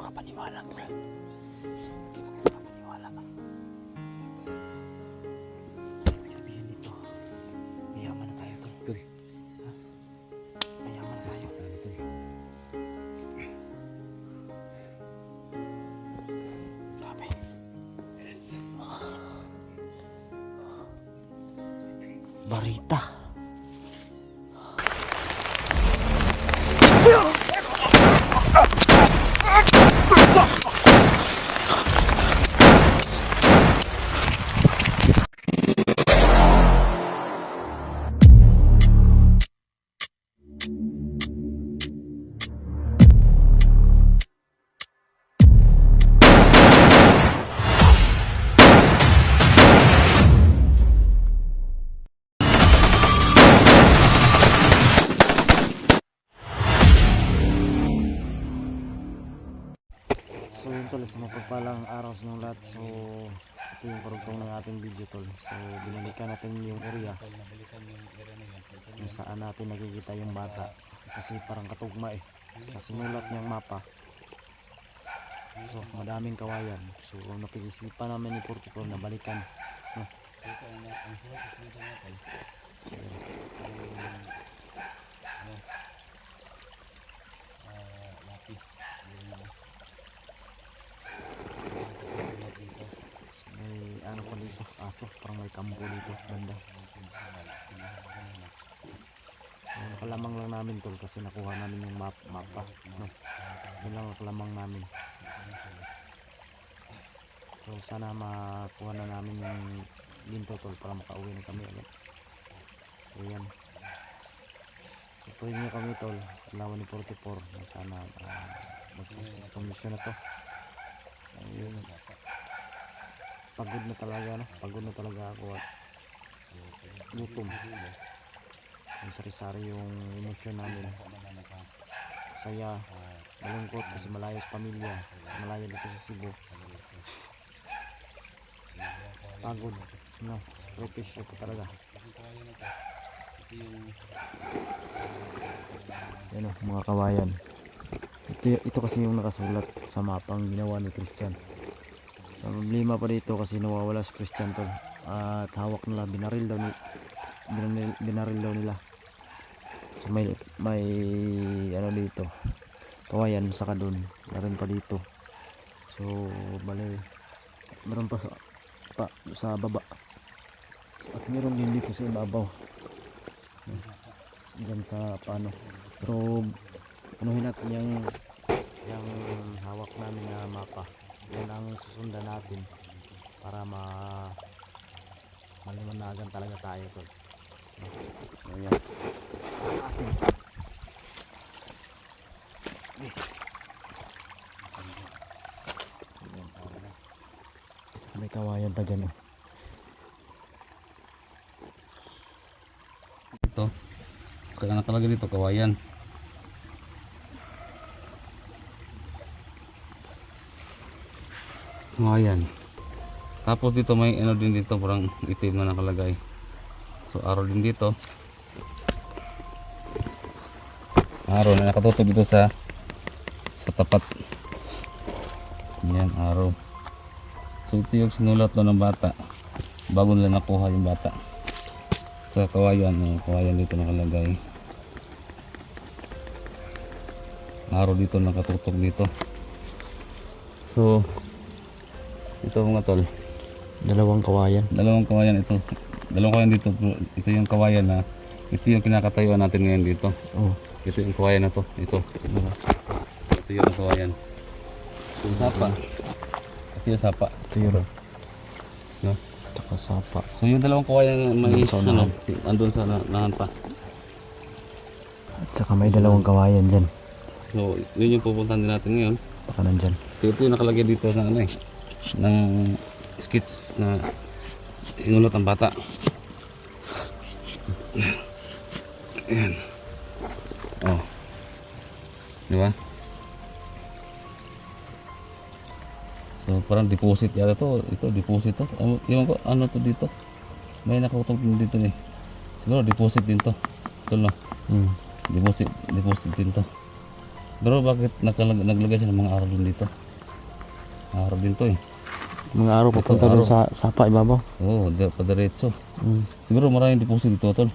makapaniwala tol. Hindi ko makapaniwala. Ibig sabihin dito, mayaman na tayo tol. Tol. Ha? Mayaman na tayo. Tol. Grabe. Yes. Barita. So yun tol, sa mapagpalang araw sa inyong lahat. So ito yung karugtong ng ating video tol. So binalikan natin yung area kung saan natin nakikita yung bata. Kasi parang katugma sa sinulat niyang mapa. So madaming kawayan. So napag-isipan namin ni Portico na balikan. No? So, may ano pa dito, aso, parang may kampo dito banda. So, nakalamang lang namin tol kasi nakuha namin yung mapa, no? Yun lang nakalamang namin. So sana makuha na namin yung ginto tol para makauwi na kami agad. So yan. So pwede nyo kami tol, Lawan ni 44 na sana mag-success tong mission na to. Ayun. Pagod na talaga, no? Pagod na talaga ako at gutom. Ang sari-sari yung emosyon namin. Saya, malungkot kasi malayo sa pamilya, malayo dito sa Cebu. Pagod, no? British ako talaga. Yan o, mga kawayan. Ito kasi yung nakasulat sa mapang ginawa ni Christian. Ang problema pa dito kasi nawawala si Christian tol. At hawak nila, binaril daw nila. So may ano dito, kawayan saka doon, meron pa dito. So bale, meron pa sa baba. At meron din dito sa ibabaw. Diyan sa paano. Pero anuhin natin yung hawak namin na mapa. Yan ang susundan natin para maliwanagan talaga tayo tol. So yan atin. May kawayan pa dyan Ito. Kaya nakalagay dito kawayan. Kawayan. Tapos dito may ano din dito, parang itim na nakalagay. So araw din dito. Araw na nakatutok dito sa tapat. Yan, araw. So ito yung sinulat ng bata bago nila nakuha yung bata. Sa kawayan, kawayan dito nakalagay. Araw dito nakatutok dito. So ito mga tol, dalawang kawayan ito. Dalawang kawayan dito. Ito yung kawayan na ito yung kinakatayuan natin ngayon dito. Oh. Ito yung kawayan na to. Ito yung kawayan. Yung sapa. Ito yung sapa. Ito yun. No? Taka sapa. So yung dalawang kawayan may ano, andun sa nahan pa. At saka may dalawang kawayan dyan. So yun yung pupuntahan din natin ngayon. Baka nandyan. So ito yung nakalagay dito na ano ng skits na inulat ang bata. Ayan. Oh. Di ba? So parang deposit yata to. Ito deposit to. Iwan ko ano to dito. May nakautok din dito eh. Siguro deposit din to. Ito no. Deposit din to. Pero bakit naglagay siya ng mga araw din dito? Araw din to eh. Mga araw papunta araw. doon sa sapa ibabaw. Oo, padiretso. Mm. Siguro maraming deposit dito tol.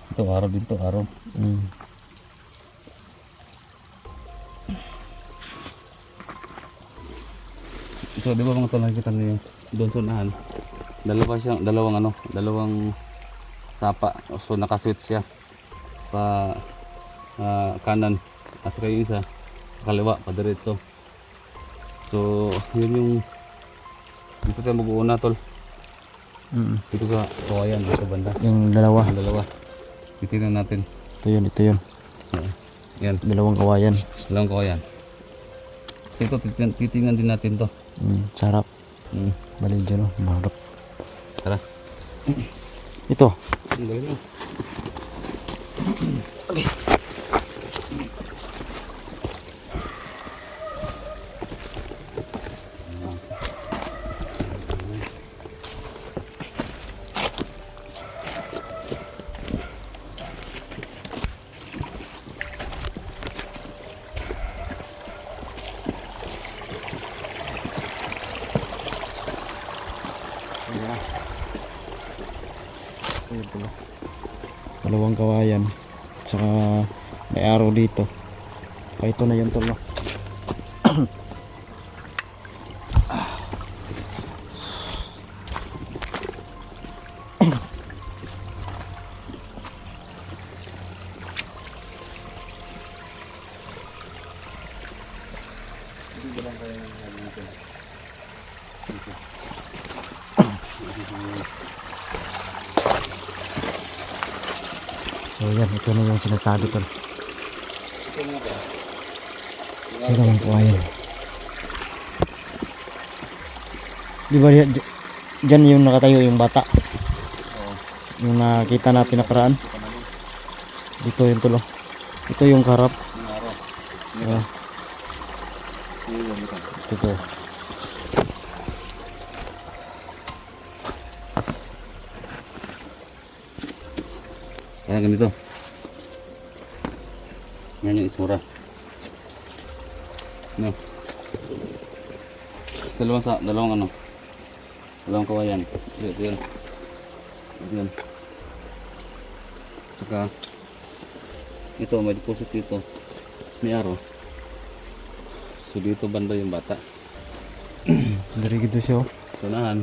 Ito araw din to, araw. Mm. Ito di ba mga tol, nakikita niyo doon sa unahan? Dalawang sapa. So nakaswitch siya pa kanan at saka yung isa kaliwa pa diretso. So yun yung dito tayo mag-uuna tol. Mm. Dito sa kawayan, dito sa banda. Yung dalawa. Ang dalawa. Titingnan natin. Ito yun. Yan, Dalawang kawayan. dalawang kawayan. So ito titingnan din natin to. Sarap. Mm. Balin dyan oh. Marap. Tara. Ito. Ang galing mo. Dalawang kawayan. Tsaka may araw dito. Kaya ito na yun tol no. So yan, ito na yung sinasabi tol. Ito naman kawayan. Di ba dyan yung nakatayo yung bata? Yung nakita natin nakaraan. Dito yung tulo. Ito yung karap. Ito. Kaya ganito. Yan yung itsura. No. Dalawang kawayan. Ito yun. Ito yun. Saka ito may deposit dito. May araw. So dito banda yung bata. Dari gitu siya oh. Tunahan.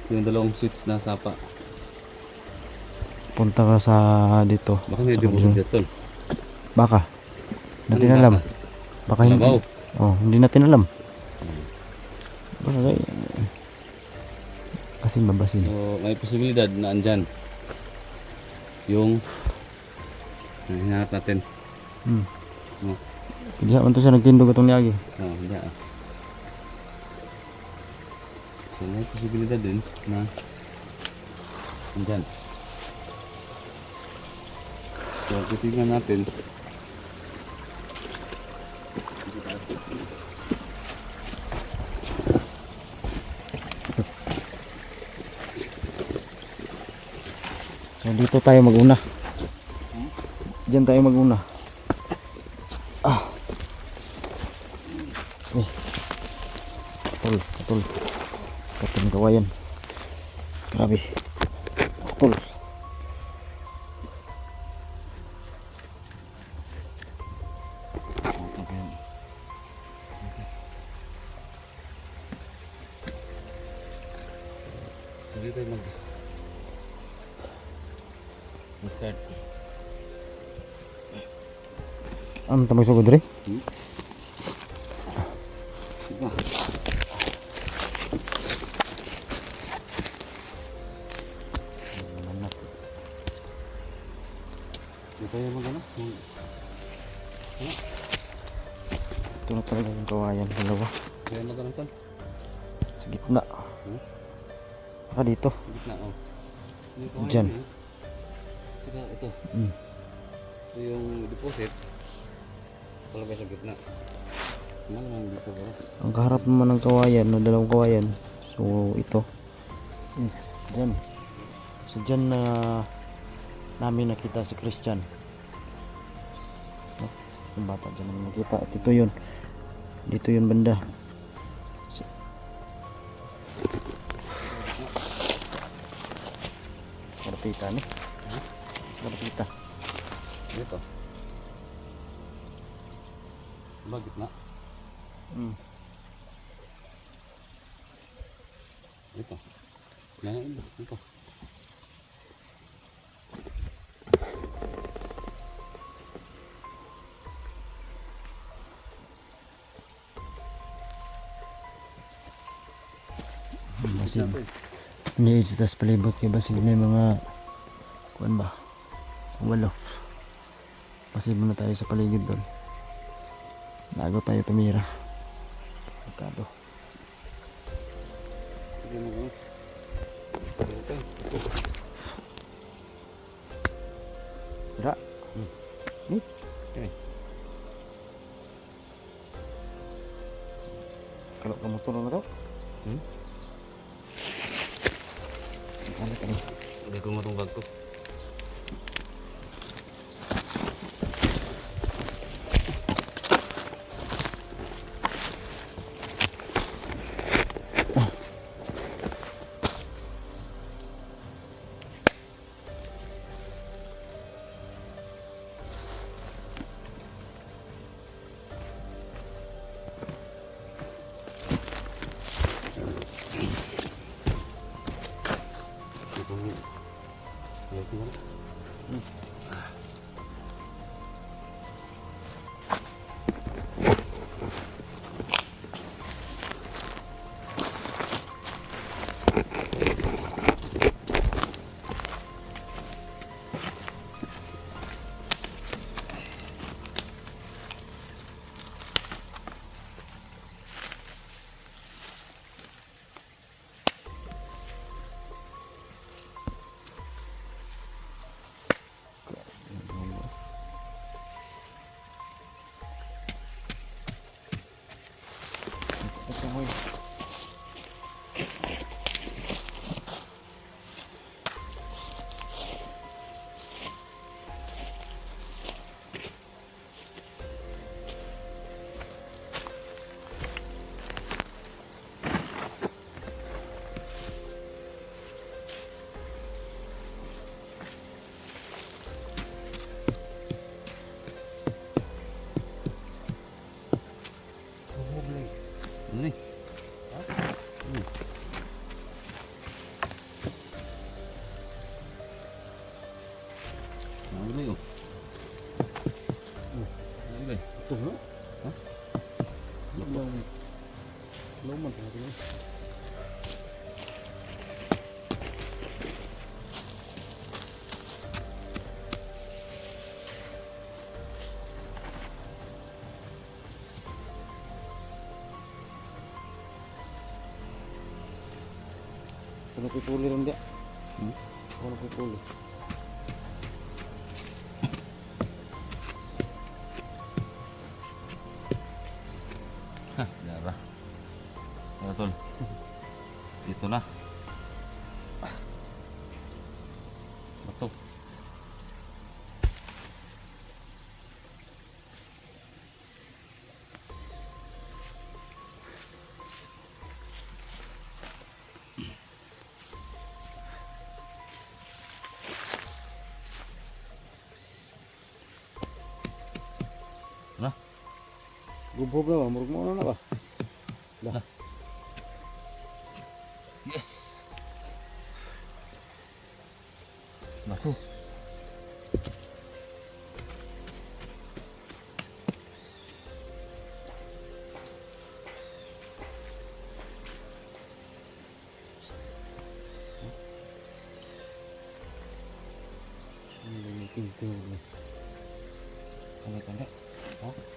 Yung dalawang switch na sapa. Punta ka sa dito. Baka may Sa deposit kabila. dito. Baka. Natin Anong alam. baka? Baka hindi. Kalabaw. Oh, hindi natin alam. Baka kasi mabasin. So may posibilidad na andyan yung hinahanap natin. Oh. Hindi man to siya nagtindog itong niyagi. Oh, hindi ah. So may posibilidad din na andyan. So titignan natin. So dito tayo maguna. Diyan tayo maguna. Katol. Katol ng kawayan. Grabe. Katol. Sige tayo mag-start. Ano tamay sugod rin? Sige. Hindi tayo mag-ano? Ito na talaga yung kawayan. Dalawa. Kaya mag-ano saan? Sa gitna. Baka dito. Gitna, oh. Yung kawayan Diyan. eh. Saka ito. Mm. So yung deposit, palagay sa gitna. Ano naman dito ba? Ang kaharap naman ng kawayan, no, dalawang kawayan. So ito is dyan. So dyan na namin nakita si Christian. No? malaking bata dyan naman nakita. At ito yun. Dito yun banda. Marapita ni. Marapita. Dito. Bakit na? Ito. Ito. Basig. Hindi tas palibot kay basig na yung mga kuan ba? Walo. Basig muna tayo sa paligid doon. Bago tayo tumira. Pagkado. Tira. Nih. Okay. Kalau kamu turun na daw. Ano ka rin? Hindi ko matungkag to. Ano ni? Ano ba yun? Ano ba yun? Ito no? Ha? Luman ka natin. Ano pipuli rin dia? Ano pipuli? Hah, darah. Ya tol. Dito na. Bato. Nah, Gubog na ba? Murag mo na ba? Lah. yes. Bato. Ini tingting ni. Tanda-tanda. Oh.